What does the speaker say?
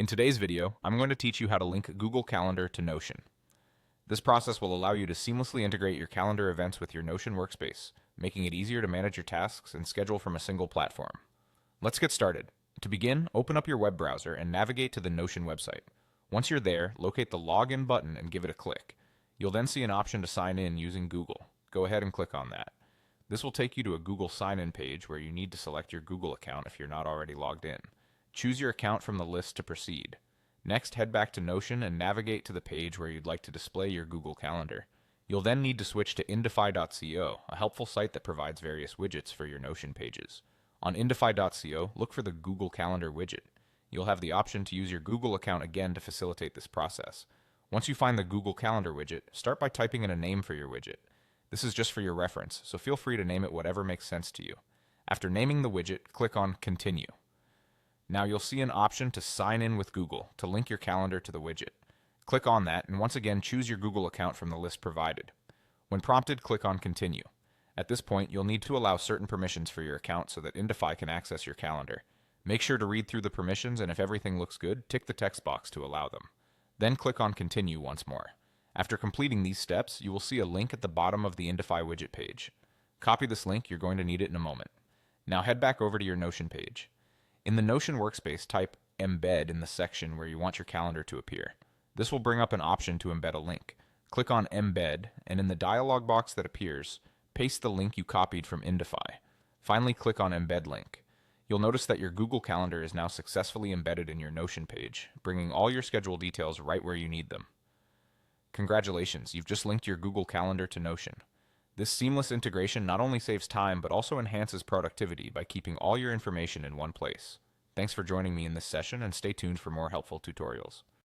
In today's video, I'm going to teach you how to link Google Calendar to Notion. This process will allow you to seamlessly integrate your calendar events with your Notion workspace, making it easier to manage your tasks and schedule from a single platform. Let's get started. To begin, open up your web browser and navigate to the Notion website. Once you're there, locate the Login button and give it a click. You'll then see an option to sign in using Google. Go ahead and click on that. This will take you to a Google sign-in page where you need to select your Google account if you're not already logged in. Choose your account from the list to proceed. Next, head back to Notion and navigate to the page where you'd like to display your Google Calendar. You'll then need to switch to Indify.co, a helpful site that provides various widgets for your Notion pages. On Indify.co, look for the Google Calendar widget. You'll have the option to use your Google account again to facilitate this process. Once you find the Google Calendar widget, start by typing in a name for your widget. This is just for your reference, so feel free to name it whatever makes sense to you. After naming the widget, click on Continue. Now you'll see an option to sign in with Google to link your calendar to the widget. Click on that and once again choose your Google account from the list provided. When prompted, click on Continue. At this point, you'll need to allow certain permissions for your account so that Indify can access your calendar. Make sure to read through the permissions, and if everything looks good, tick the text box to allow them. Then click on Continue once more. After completing these steps, you will see a link at the bottom of the Indify widget page. Copy this link, you're going to need it in a moment. Now head back over to your Notion page. In the Notion workspace, type Embed in the section where you want your calendar to appear. This will bring up an option to embed a link. Click on Embed, and in the dialog box that appears, paste the link you copied from Indify. Finally, click on Embed Link. You'll notice that your Google Calendar is now successfully embedded in your Notion page, bringing all your schedule details right where you need them. Congratulations, you've just linked your Google Calendar to Notion. This seamless integration not only saves time, but also enhances productivity by keeping all your information in one place. Thanks for joining me in this session, and stay tuned for more helpful tutorials.